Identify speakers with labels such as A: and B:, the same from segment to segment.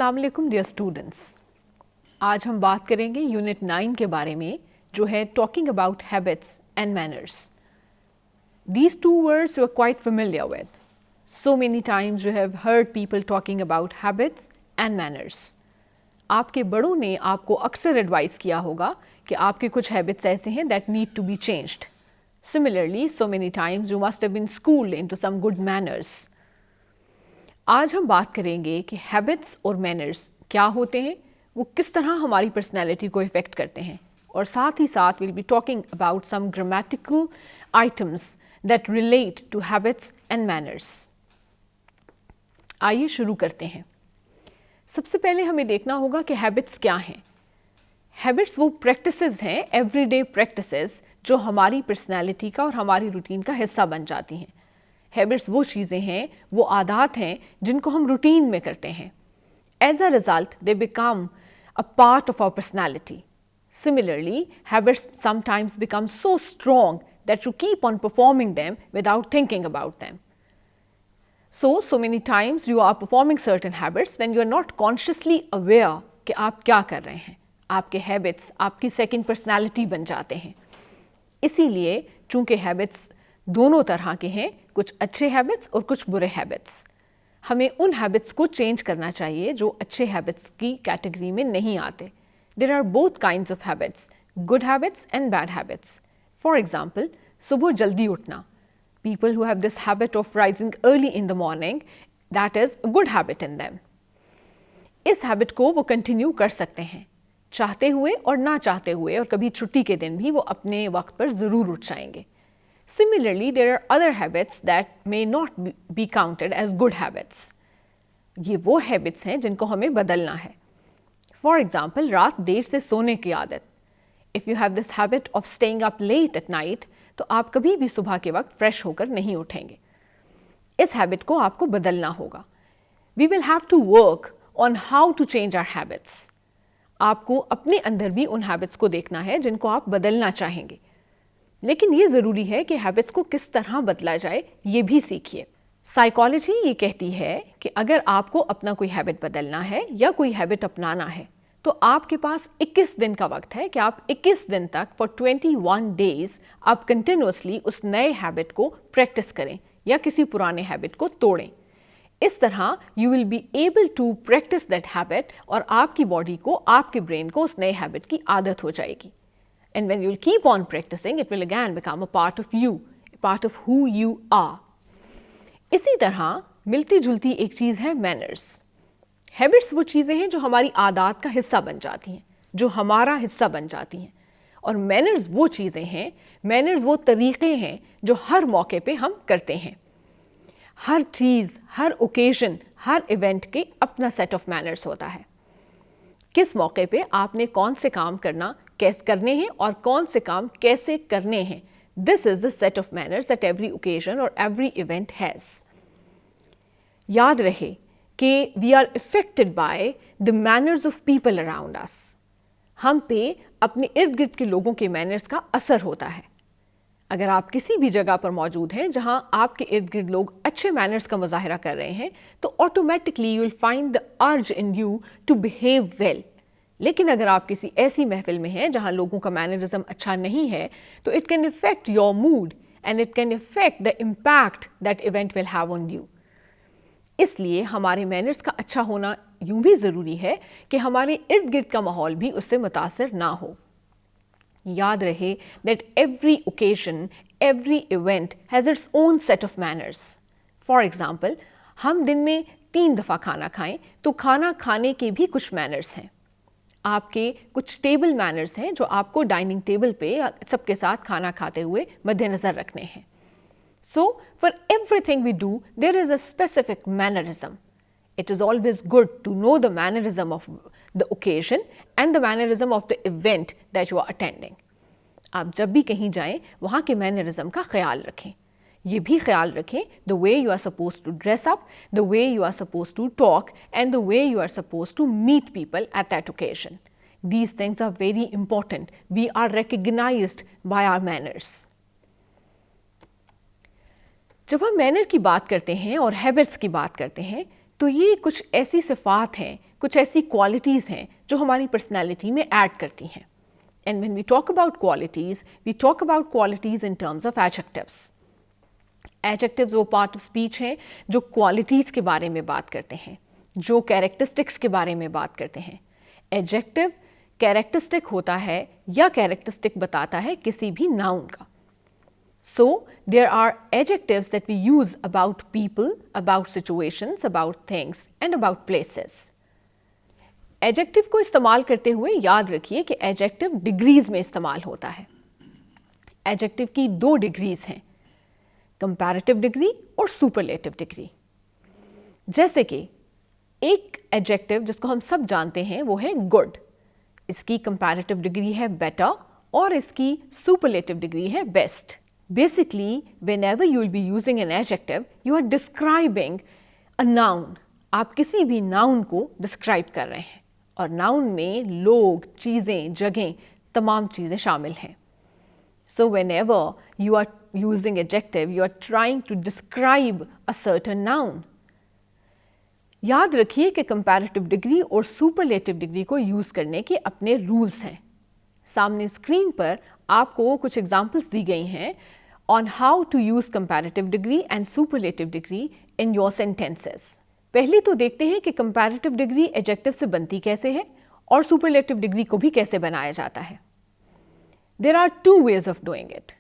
A: अस्सलाम वालेकुम dear students. आज हम बात करेंगे यूनिट 9 के बारे में, जो है talking about habits and manners. These two words you are quite familiar with. So many times you have heard people talking about habits and manners. आपके बड़ों ने आपको अक्सर एडवाइस किया होगा कि आपके कुछ हैबिट्स ऐसे हैं that need to be changed. Similarly, so many times you must have been schooled into some good manners. आज हम बात करेंगे कि हैबिट्स और मैनर्स क्या होते हैं, वो किस तरह हमारी पर्सनैलिटी को इफ़ेक्ट करते हैं, और साथ ही साथ will be talking about some grammatical items that relate to habits and manners. आइए शुरू करते हैं। सबसे पहले हमें देखना होगा कि हैबिट्स क्या हैं। हैबिट्स वो प्रैक्टिसेस हैं, एवरीडे प्रैक्टिसेस, जो हमारी पर्सनैलिटी का और हमारी रूटीन का हिस्सा बन जाती हैं। हैबिट्स वो चीज़ें हैं, वो आदत हैं जिनको हम रूटीन में करते हैं। As a result they become a part of our personality. Similarly, habits sometimes become so strong that you keep on performing them without thinking about them. So many times you are performing certain habits when you are not consciously aware कि आप क्या कर रहे हैं। आपके habits आपकी second personality बन जाते हैं। इसीलिए चूंकि habits दोनों तरह के हैं, कुछ अच्छे habits और कुछ बुरे habits, हमें उन habits को change करना चाहिए जो अच्छे habits की category में नहीं आते। There are both kinds of habits, good habits and bad habits. For example, सुबह जल्दी उठना. People who have this habit of rising early in the morning, that is a good habit in them. इस habit को वो continue कर सकते हैं, चाहते हुए और ना चाहते हुए, और कभी छुट्टी के दिन भी वो अपने वक्त पर ज़रूर उठ जाएंगे. Similarly, there are other habits that may not be counted as good habits. ये वो habits हैं जिनको हमें बदलना है. For example, रात देर से सोने की आदत. If you have this habit of staying up late at night, तो आप कभी भी सुबह के वक्त फ्रेश होकर नहीं उठेंगे. इस हैबिट को आपको बदलना होगा. We will have to work on how to change our habits. आपको अपने अंदर भी उन हैबिट्स को देखना है जिनको आप बदलना चाहेंगे. लेकिन ये ज़रूरी है कि हैबिट्स को किस तरह बदला जाए, ये भी सीखिए. साइकोलॉजी ये कहती है कि अगर आपको अपना कोई हैबिट बदलना है या कोई हैबिट अपनाना है, तो आपके पास 21 दिन का वक्त है कि आप 21 दिन तक फॉर 21 डेज आप कंटिन्यूसली उस नए हैबिट को प्रैक्टिस करें या किसी पुराने हैबिट को तोड़ें. इस तरह you will be able to practise that habit, और आपकी बॉडी को, आपके ब्रेन को उस नए हैबिट की आदत हो जाएगी. And when you will keep on practising, it will again become a part of you, part of who you are. इसी तरह मिलती जुलती एक चीज़ है मैनर्स. हैबिट्स वो चीज़ें हैं जो हमारी आदत का हिस्सा बन जाती हैं, जो हमारा हिस्सा बन जाती हैं, और मैनर्स वो चीज़ें हैं, मैनर्स वो तरीक़े हैं जो हर मौके पे हम करते हैं. हर चीज़, हर ओकेजन, हर इवेंट के अपना सेट ऑफ मैनर्स होता है. किस मौके पे आपने कौन से काम कैसे करने हैं और कौन से काम कैसे करने हैं. This is the set of manners that every occasion or every event has. याद रहे कि we are affected by the manners of people around us. हम पे अपने इर्द गिर्द के लोगों के मैनर्स का असर होता है. अगर आप किसी भी जगह पर मौजूद हैं जहां आपके इर्द गिर्द लोग अच्छे मैनर्स का मुजाहरा कर रहे हैं, तो automatically you will find the urge in you to behave well. लेकिन अगर आप किसी ऐसी महफिल में हैं जहां लोगों का मैनरिज्म अच्छा नहीं है, तो it can effect your mood and it can effect the impact that event will have on you. इसलिए हमारे मैनर्स का अच्छा होना यूं भी ज़रूरी है कि हमारे इर्द गिर्द का माहौल भी उससे मुतासर ना हो. याद रहे that every occasion, every event has its own set of manners. For example, हम दिन में 3 दफ़ा खाना खाएं, तो खाना खाने के भी कुछ मैनर्स हैं. आपके कुछ टेबल मैनर्स हैं जो आपको डाइनिंग टेबल पे सबके साथ खाना खाते हुए मद्देनज़र रखने हैं. So, for everything we do, there is a specific mannerism. It is always good to know the mannerism of the occasion and the mannerism of the event that you are attending. आप जब भी कहीं जाएं, वहाँ के mannerism का ख्याल रखें. ये भी ख्याल रखें the way you are supposed to dress up, the way you are supposed to talk, and the way you are supposed to meet people at that occasion. These things are very important. We are recognized by our manners. जब हम manner की बात करते हैं और habits की बात करते हैं, तो ये कुछ ऐसी सिफात हैं, कुछ ऐसी क्वालिटीज़ हैं जो हमारी पर्सनैलिटी में ऐड करती हैं। And when we talk about qualities, we talk about qualities in terms of adjectives. Adjectives वो पार्ट ऑफ स्पीच हैं जो क्वालिटीज़ के बारे में बात करते हैं, जो कैरेक्टरिस्टिक्स के बारे में बात करते हैं। एडजेक्टिव कैरेक्टरिस्टिक होता है या कैरेक्टरिस्टिक बताता है किसी भी नाउन का। So there are adjectives that we use about people, about situations, about things and about places. Adjective को इस्तेमाल करते हुए याद रखिए कि एडजेक्टिव डिग्रीज में इस्तेमाल होता है। एडजेक्टिव की 2 डिग्रीज हैं, कंपैरेटिव डिग्री और सुपरलेटिव डिग्री। जैसे कि एक एडजेक्टिव जिसको हम सब जानते हैं वो है गुड, इसकी कंपैरेटिव डिग्री है बेटर और इसकी सुपरलेटिव डिग्री है best. Basically, whenever you will be using an adjective, you are describing a noun. आप किसी भी noun को describe कर रहे हैं और noun में लोग, चीज़ें, जगहें, तमाम चीज़ें शामिल हैं। So whenever you are using adjective, you are trying to describe a certain noun. याद रखिए कि comparative degree और superlative degree को use करने के अपने rules हैं। सामने स्क्रीन पर आपको कुछ एग्जाम्पल्स दी गई हैं on how to use comparative degree and superlative degree in your sentences. पहले तो देखते हैं कि comparative degree adjective से बनती कैसे है और superlative degree को भी कैसे बनाया जाता है। There are 2 ways of doing it.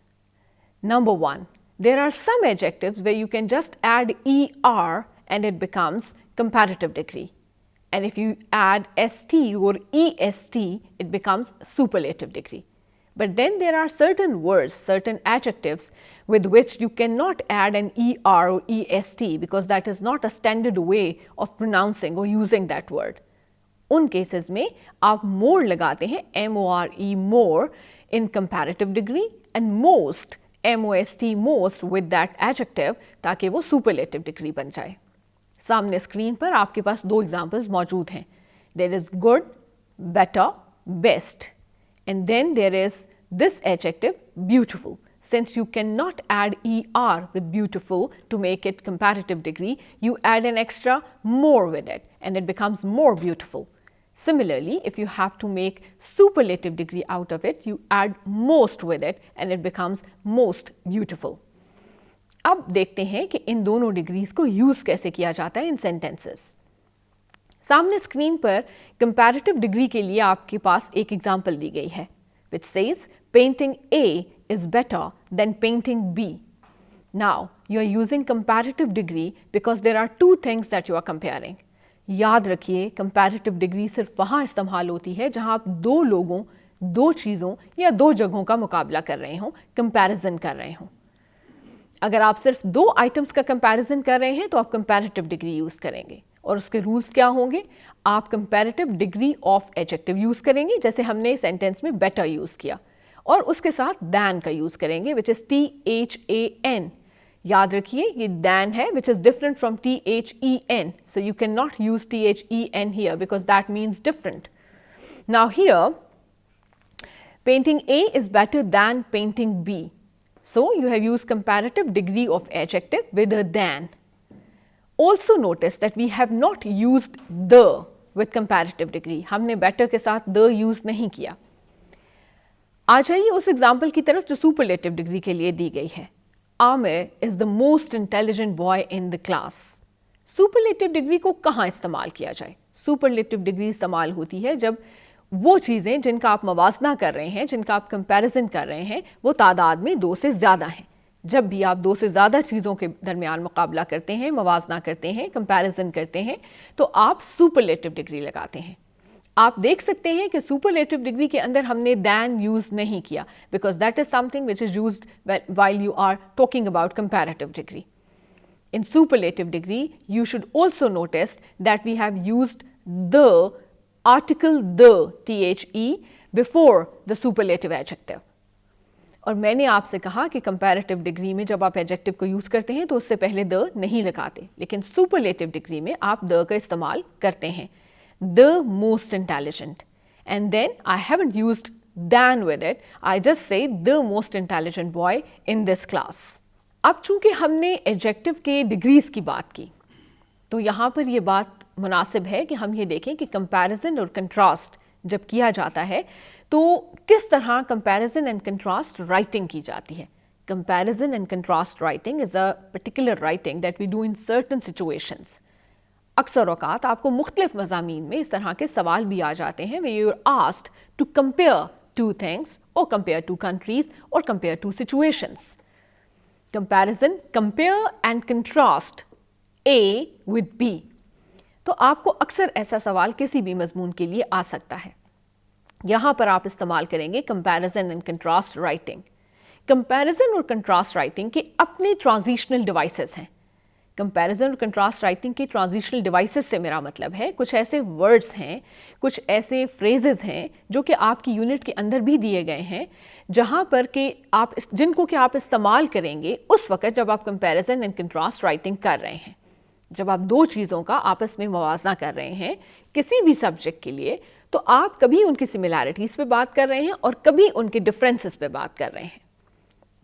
A: Number 1, there are some adjectives where you can just add ER and it becomes comparative degree. And if you add ST or EST, it becomes superlative degree. But then there are certain words, certain adjectives with which you cannot add an ER or EST because that is not a standard way of pronouncing or using that word. उन cases में आप more लगाते हैं, MORE, more, in comparative degree and most, MOST, most with that adjective ताकि वो superlative degree बन जाए। सामने स्क्रीन पर आपके पास 2 एग्जाम्पल्स मौजूद हैं। There is good, better, best, and then there is this adjective beautiful. Since you cannot add ER with beautiful to make it comparative degree, you add an extra more with it and it becomes more beautiful. Similarly, if you have to make superlative degree out of it, you add most with it and it becomes most beautiful. अब देखते हैं कि इन दोनों degrees को use कैसे किया जाता है इन सेंटेंसेस। सामने स्क्रीन पर कंपैरेटिव डिग्री के लिए आपके पास एक एग्जांपल दी गई है which says painting A is better than painting B. Now you are using comparative degree because there are 2 things that you are comparing. याद रखिए कंपैरेटिव डिग्री सिर्फ वहाँ इस्तेमाल होती है जहाँ आप 2 लोगों, 2 चीज़ों या 2 जगहों का मुकाबला कर रहे हों, कंपैरिजन कर रहे हों। अगर आप सिर्फ 2 आइटम्स का कंपैरिजन कर रहे हैं तो आप कंपैरेटिव डिग्री यूज़ करेंगे और उसके रूल्स क्या होंगे। आप comparative degree of adjective use करेंगे, जैसे हमने सेंटेंस में बेटर यूज़ किया, और उसके साथ दैन का यूज़ करेंगे विच इज़ THAN। याद रखिए ये दैन है which is different from THEN, so you can not use THEN here because that means different. Now here painting A is better than painting B. So you have used comparative degree of adjective with a than. Also notice that we have not used the with comparative degree. हमने better के साथ the use नहीं किया। आ जाइए उस example की तरफ जो superlative degree के लिए दी गई है। Amir is the most intelligent boy in the class. Superlative degree को कहाँ इस्तेमाल किया जाए? Superlative degree इस्तेमाल होती है जब वो चीज़ें जिनका आप मवाजना कर रहे हैं, जिनका आप कंपैरिजन कर रहे हैं, वो तादाद में 2 से ज़्यादा हैं। जब भी आप 2 से ज़्यादा चीज़ों के दरमियान मुकाबला करते हैं, मवाजना करते हैं, कंपैरिजन करते हैं, तो आप सुपरलेटिव डिग्री लगाते हैं। आप देख सकते हैं कि सुपरलेटिव डिग्री के अंदर हमने दैन यूज़ नहीं किया because that is something which is used while you are talking about comparative degree. In superlative degree, you should also notice that we have used the article the, THE, before the superlative adjective. और मैंने आपसे कहा कि comparative degree में जब आप adjective को use करते हैं तो उससे पहले the नहीं लगाते, लेकिन superlative degree में आप the का इस्तेमाल करते हैं। The most intelligent, and then I haven't used than with it, I just say the most intelligent boy in this class. अब चूंकि हमने adjective के degrees की बात की, तो यहाँ पर ये बात मुनासिब है कि हम ये देखें कि कंपैरिजन और कंट्रास्ट जब किया जाता है तो किस तरह कंपैरिजन एंड कंट्रास्ट राइटिंग की जाती है। Comparison and contrast writing is a particular writing that we do in certain situations. अक्सर औकात आपको मुख्तलिफ मज़ामीन में इस तरह के सवाल भी आ जाते हैं where you are asked to compare two things or compare two countries or compare two situations. Comparison, compare and contrast A with B. तो आपको अक्सर ऐसा सवाल किसी भी मजमून के लिए आ सकता है। यहाँ पर आप इस्तेमाल करेंगे comparison and contrast writing. Comparison और कंट्रास्ट राइटिंग के अपने ट्रांजिशनल डिवाइसेस हैं। कंपैरिजन और कंट्रास्ट राइटिंग के ट्रांजिशनल डिवाइसेस से मेरा मतलब है कुछ ऐसे वर्ड्स हैं, कुछ ऐसे फ्रेजेस हैं जो कि आपकी यूनिट के अंदर भी दिए गए हैं, जहाँ पर कि आप जिनको कि आप इस्तेमाल करेंगे उस वक्त जब आप कंपैरिजन एंड कंट्रास्ट राइटिंग कर रहे हैं। जब आप दो चीज़ों का आपस में मुवाजना कर रहे हैं किसी भी सब्जेक्ट के लिए, तो आप कभी उनकी सिमिलैरिटीज़ पे बात कर रहे हैं और कभी उनके डिफरेंसेस पे बात कर रहे हैं।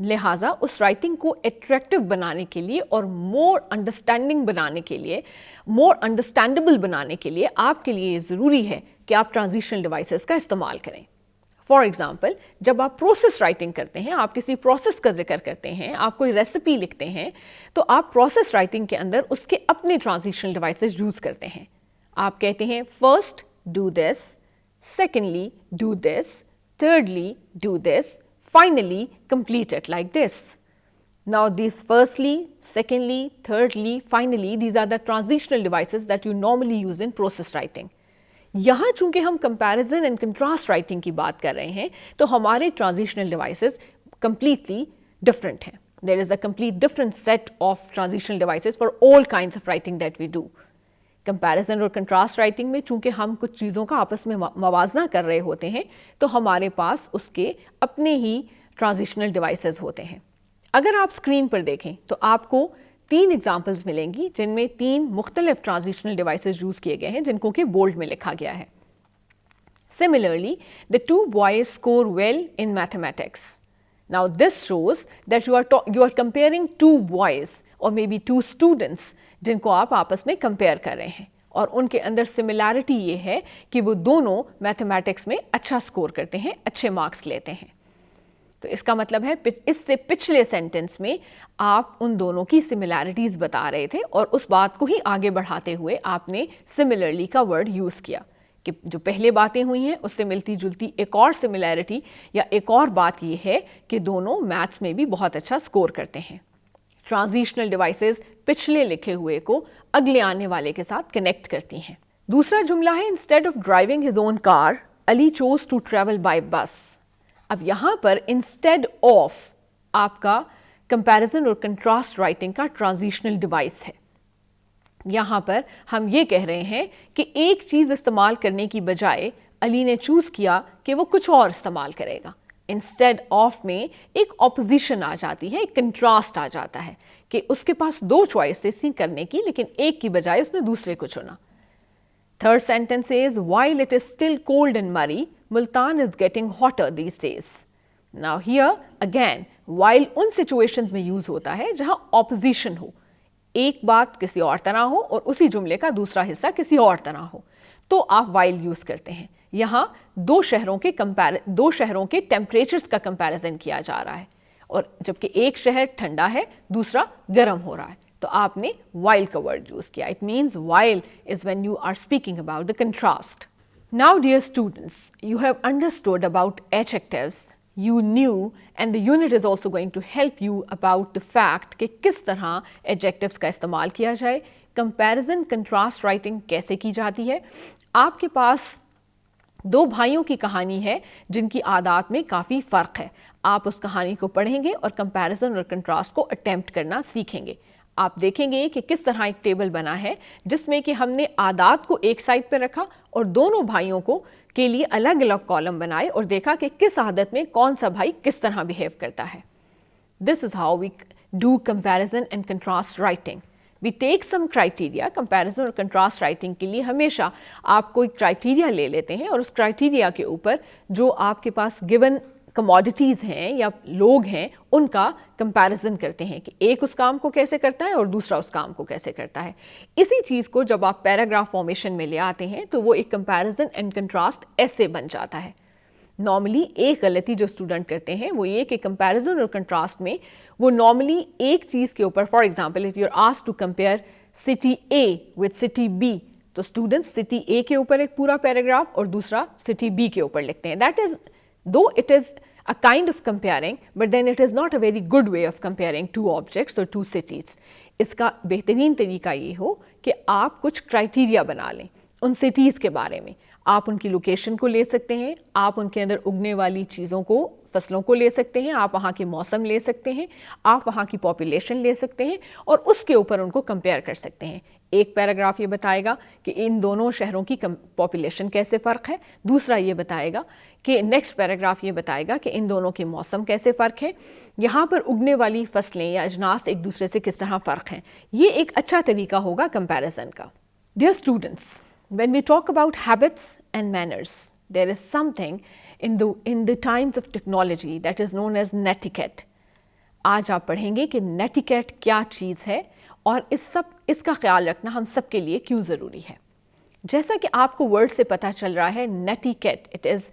A: लिहाजा उस राइटिंग को एट्रैक्टिव बनाने के लिए और मोर अंडरस्टैंडिंग बनाने के लिए, मोर अंडरस्टैंडेबल बनाने के लिए आपके लिए ये ज़रूरी है कि आप ट्रांजिशनल डिवाइसेस का इस्तेमाल करें। फॉर एग्ज़ाम्पल, जब आप प्रोसेस राइटिंग करते हैं, आप किसी प्रोसेस का जिक्र करते हैं, आप कोई रेसिपी लिखते हैं, तो आप प्रोसेस राइटिंग के अंदर उसके अपने ट्रांजिशनल डिवाइसेस यूज़ करते हैं। आप कहते हैं first do this, secondly do this, thirdly do this, finally complete it like this. Now these firstly, secondly, thirdly, finally, these are the transitional devices that you normally use in process writing. यहाँ चूंकि हम comparison and contrast writing की बात कर रहे हैं तो हमारे ट्रांजिशनल डिवाइसेस कंप्लीटली डिफरेंट हैं. There is a complete different set of transitional devices for all kinds of writing that we do. Comparison और कंट्रास्ट राइटिंग में चूंकि हम कुछ चीज़ों का आपस में मवाजना कर रहे होते हैं तो हमारे पास उसके अपने ही ट्रांजिशनल डिवाइसेस होते हैं. अगर आप स्क्रीन पर देखें तो आपको 3 एग्जाम्पल्स मिलेंगी जिनमें 3 मुख्तलिफ ट्रांजिशनल डिवाइसेस यूज़ किए गए हैं जिनको कि बोल्ड में लिखा गया है. Similarly, the 2 boys score well in mathematics. Now this shows that you are comparing 2 boys or maybe 2 students जिनको आप आपस में कंपेयर कर रहे हैं और उनके अंदर सिमिलैरिटी ये है कि वो दोनों मैथमेटिक्स में अच्छा स्कोर करते हैं, अच्छे मार्क्स लेते हैं. तो इसका मतलब है इससे पिछले सेंटेंस में आप उन दोनों की सिमिलैरिटीज़ बता रहे थे और उस बात को ही आगे बढ़ाते हुए आपने सिमिलरली का वर्ड यूज़ किया कि जो पहले बातें हुई हैं उससे मिलती जुलती एक और सिमिलैरिटी या एक और बात ये है कि दोनों मैथ्स में भी बहुत अच्छा स्कोर करते हैं. ट्रांजिशनल डिवाइसेस पिछले लिखे हुए को अगले आने वाले के साथ कनेक्ट करती हैं. दूसरा जुमला है instead of driving his own car Ali chose to travel by bus. अब यहाँ पर इंस्टेड ऑफ आपका कंपैरिजन और कंट्रास्ट राइटिंग का ट्रांजिशनल डिवाइस है. यहाँ पर हम ये कह रहे हैं कि एक चीज़ इस्तेमाल करने की बजाय अली ने चूज़ किया कि वो कुछ और इस्तेमाल करेगा. इंस्टेड ऑफ में एक ऑपोजिशन आ जाती है, एक कंट्रास्ट आ जाता है कि उसके पास 2 चॉइसेस थी करने की लेकिन एक की बजाय उसने दूसरे को चुना. Third sentence is while it is still cold in Murree Multan is getting hotter these days. Now here again while उन सिचुएशंस में यूज होता है जहां ऑपोजिशन हो, एक बात किसी और तरह हो और उसी जुमले का दूसरा हिस्सा किसी और तरह हो, तो आप व्हाइल यूज करते हैं. यहाँ 2 शहरों के टेम्परेचर्स का कंपैरिजन किया जा रहा है और जबकि एक शहर ठंडा है दूसरा गर्म हो रहा है तो आपने while का वर्ड यूज किया. It means while is when you are speaking about the contrast. Now dear students, you have understood about adjectives, you knew and the unit is also going to help you about the fact कि किस तरह adjectives का इस्तेमाल किया जाए, comparison contrast writing कैसे की जाती है. आपके पास 2 भाइयों की कहानी है जिनकी आदात में काफ़ी फ़र्क है. आप उस कहानी को पढ़ेंगे और कंपैरिजन और कंट्रास्ट को अटेम्प्ट करना सीखेंगे. आप देखेंगे कि किस तरह एक टेबल बना है जिसमें कि हमने आदात को एक साइड पर रखा और दोनों भाइयों को के लिए अलग अलग कॉलम बनाए और देखा कि किस आदत में कौन सा भाई किस तरह बिहेव करता है. This is how we do comparison and contrast writing. We take some criteria, comparison और कंट्रास्ट राइटिंग के लिए हमेशा आप कोई क्राइटेरिया ले लेते हैं और उस क्राइटेरिया के ऊपर जो आपके पास गिवन कमोडिटीज़ हैं या लोग हैं उनका कंपैरिजन करते हैं कि एक उस काम को कैसे करता है और दूसरा उस काम को कैसे करता है। इसी चीज़ को जब आप पैराग्राफ फॉर्मेशन में ले आते हैं तो वो एक कंपैरिजन एंड कंट्रास्ट ऐसे बन जाता है। नॉर्मली एक गलती जो स्टूडेंट करते हैं वो ये कि कंपैरिजन और कंट्रास्ट में वो नॉर्मली एक चीज़ के ऊपर, for example if you are asked to compare city A with city B, तो स्टूडेंट्स सिटी ए के ऊपर एक पूरा पैराग्राफ और दूसरा सिटी बी के ऊपर लिखते हैं। That is though it is a kind of comparing, but then it is not a very good way of comparing two objects or two cities. इसका बेहतरीन तरीका ये हो कि आप कुछ क्राइटेरिया बना लें उन सिटीज़ के बारे में। आप उनकी लोकेशन को ले सकते हैं, आप उनके अंदर उगने वाली चीज़ों को, फसलों को ले सकते हैं, आप वहाँ के मौसम ले सकते हैं, आप वहाँ की पॉपुलेशन ले सकते हैं और उसके ऊपर उनको कंपेयर कर सकते हैं। एक पैराग्राफ ये बताएगा कि इन दोनों शहरों की पॉपुलेशन कैसे फ़र्क है, दूसरा ये बताएगा कि नेक्स्ट पैराग्राफ ये बताएगा कि इन दोनों के मौसम कैसे फ़र्क है, यहाँ पर उगने वाली फसलें या अजनास एक दूसरे से किस तरह फ़र्क हैं। ये एक अच्छा तरीका होगा कंपैरिजन का। Dear students, when we talk about habits and manners, there is something in the times of technology that is known as netiquette. आज आप पढ़ेंगे कि netiquette क्या चीज़ है और इसका ख्याल रखना हम सब के लिए क्यों ज़रूरी है। जैसा कि आपको वर्ड से पता चल रहा है, netiquette, it is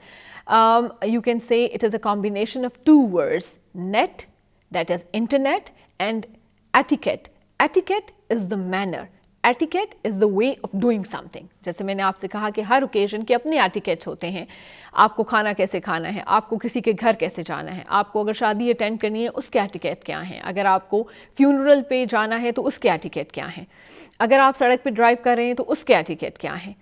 A: you can say it is a combination of two words, net, that is internet, and etiquette. Etiquette is the manner. Etiquette is the way of doing something. जैसे मैंने आपसे कहा कि हर ओकेजन के अपने etiquettes होते हैं। आपको खाना कैसे खाना है, आपको किसी के घर कैसे जाना है, आपको अगर शादी अटेंड करनी है उसके एटिकेट क्या हैं, अगर आपको फ्यूनरल पे जाना है तो उसके एटिकेट क्या हैं, अगर आप सड़क पे ड्राइव कर रहे हैं तो उसके एटिकेट क्या हैं।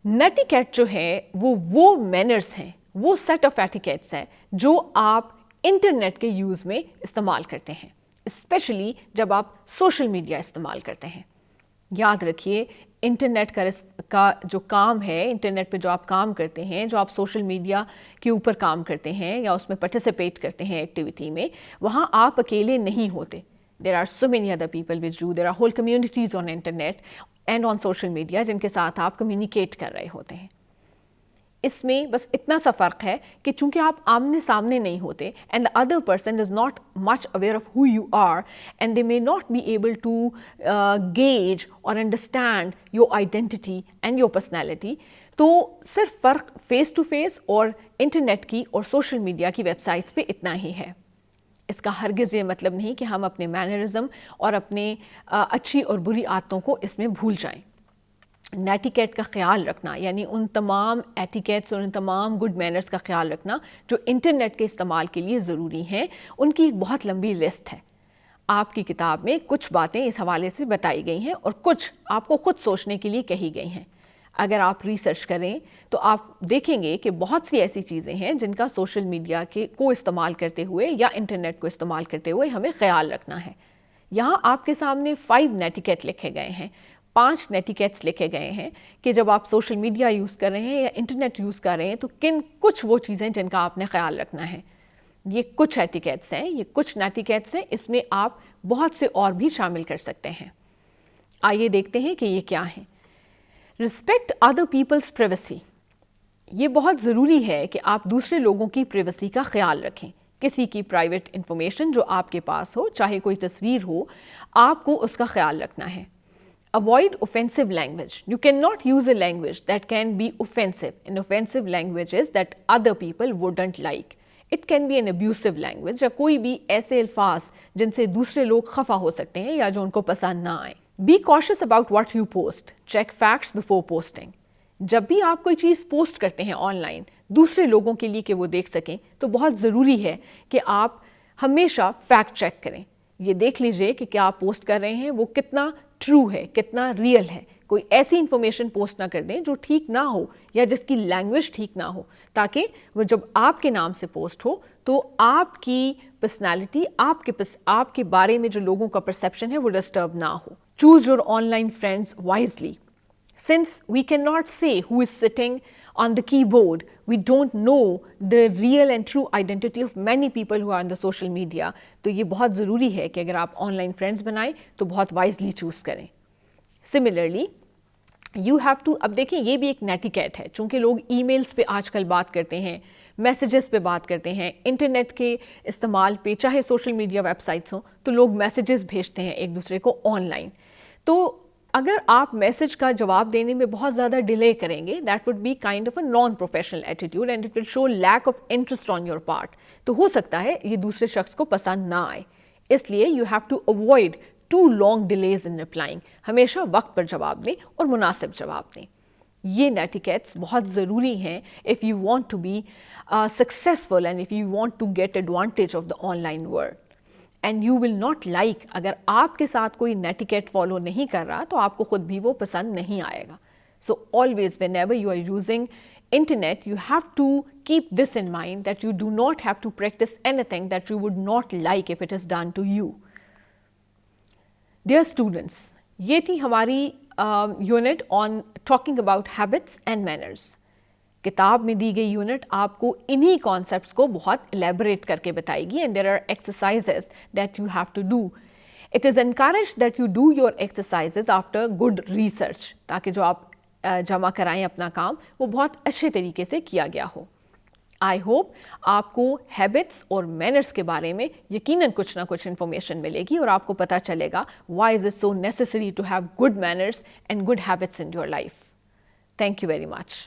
A: नेटिकेट जो है वो मैनर्स हैं, वो सेट ऑफ एटिकेट्स हैं जो आप इंटरनेट के यूज़ में इस्तेमाल करते हैं, स्पेशली जब आप सोशल मीडिया इस्तेमाल करते हैं। याद रखिए, इंटरनेट का जो काम है, इंटरनेट पे जो आप काम करते हैं, जो आप सोशल मीडिया के ऊपर काम करते हैं या उसमें पार्टिसिपेट करते हैं एक्टिविटी में, वहाँ आप अकेले नहीं होते। There are so many other people which do, there are whole communities on internet and on social media जिनके साथ आप कम्युनिकेट कर रहे होते हैं। इसमें बस इतना सा फ़र्क है कि चूंकि आप आमने सामने नहीं होते and the other person is not much aware of who you are and they may not be able to gauge और understand your identity and your personality, तो सिर्फ फ़र्क फ़ेस टू फेस और इंटरनेट की और सोशल मीडिया की websites पे इतना ही है। इसका हरगिज़ ये मतलब नहीं कि हम अपने मैनरिज़म और अपने अच्छी और बुरी आदतों को इसमें भूल जाएं। नेटिकेट का ख्याल रखना, यानी उन तमाम एटिकेट्स और उन तमाम गुड मैनर्स का ख्याल रखना जो इंटरनेट के इस्तेमाल के लिए ज़रूरी हैं, उनकी एक बहुत लंबी लिस्ट है। आपकी किताब में कुछ बातें इस हवाले से बताई गई हैं और कुछ आपको ख़ुद सोचने के लिए कही गई हैं। अगर आप रिसर्च करें तो आप देखेंगे कि बहुत सी ऐसी चीज़ें हैं जिनका सोशल मीडिया को इस्तेमाल करते हुए या इंटरनेट को इस्तेमाल करते हुए हमें ख्याल रखना है। यहाँ आपके सामने 5 नेटिकेट लिखे गए हैं, 5 नेटिकेट्स लिखे गए हैं कि जब आप सोशल मीडिया यूज़ कर रहे हैं या इंटरनेट यूज़ कर रहे हैं तो कुछ वो चीज़ें जिनका आपने ख्याल रखना है। ये कुछ एटिकेट्स हैं, ये कुछ नेटिकेट्स हैं, इसमें आप बहुत से और भी शामिल कर सकते हैं। आइए देखते हैं कि ये क्या हैं। Respect other people's privacy. ये बहुत ज़रूरी है कि आप दूसरे लोगों की प्राइवेसी का ख्याल रखें। किसी की प्राइवेट इंफॉर्मेशन जो आपके पास हो, चाहे कोई तस्वीर हो, आपको उसका ख्याल रखना है। Avoid offensive language. You cannot use a language that can be offensive. An offensive language is that other people wouldn't like. It can be an abusive language, या कोई भी ऐसे अल्फाज जिनसे दूसरे लोग खफा हो सकते हैं या जो उनको पसंद ना आए। Be cautious about what you post. Check facts before posting. जब भी आप कोई चीज़ पोस्ट करते हैं ऑनलाइन दूसरे लोगों के लिए कि वो देख सकें, तो बहुत ज़रूरी है कि आप हमेशा फैक्ट चेक करें। ये देख लीजिए कि क्या आप पोस्ट कर रहे हैं वो कितना ट्रू है, कितना रियल है। कोई ऐसी इंफॉर्मेशन पोस्ट ना कर दें जो ठीक ना हो या जिसकी लैंग्वेज ठीक ना हो, ताकि वो जब आपके नाम से पोस्ट हो तो आपकी पर्सनैलिटी, आपके बारे में जो लोगों का परसेप्शन है वो डिस्टर्ब ना हो। Choose your online friends wisely. Since we cannot say who is sitting on the keyboard, we don't know the real and true identity of many people who are on the social media. तो ये बहुत ज़रूरी है कि अगर आप online friends बनाएं तो बहुत वाइजली चूज़ करें। Similarly, you have to, अब देखिए ये भी एक नेटिकेट है, चूँकि लोग ईमेल्स पे आजकल बात करते हैं, मैसेजेस पे बात करते हैं, इंटरनेट के इस्तेमाल पे, चाहे सोशल मीडिया वेबसाइट्स हों, तो लोग मैसेजेस भेजते हैं एक दूसरे को ऑनलाइन। तो अगर आप मैसेज का जवाब देने में बहुत ज़्यादा डिले करेंगे, that would be kind of a non professional attitude and it will show lack of interest on your part. तो हो सकता है ये दूसरे शख्स को पसंद ना आए, इसलिए you have to avoid too long delays in replying. हमेशा वक्त पर जवाब दें और मुनासिब जवाब दें। ये नेटिकेट्स बहुत ज़रूरी हैं if you want to be successful and if you want to get advantage of the online world. And you will not like, अगर आपके साथ कोई नेटिकेट फॉलो नहीं कर रहा तो आपको खुद भी वो पसंद नहीं आएगा। So always whenever you are using internet, you have to keep this in mind, that you do not have to practice anything that you would not like if it is done to you. Dear students, ये थी हमारी unit on talking about habits and manners. किताब में दी गई unit आपको इन्हीं concepts को बहुत एलेबोरेट करके बताएगी and there are exercises that you have to do. It is encouraged that you do your exercises after good research, ताकि जो आप जमा कराएं अपना काम वो बहुत अच्छे तरीके से किया गया हो. आई होप आपको हैबिट्स और मैनर्स के बारे में यकीनन कुछ ना कुछ इन्फॉर्मेशन मिलेगी और आपको पता चलेगा why is it so necessary to have good manners and good habits in your life. Thank you very much.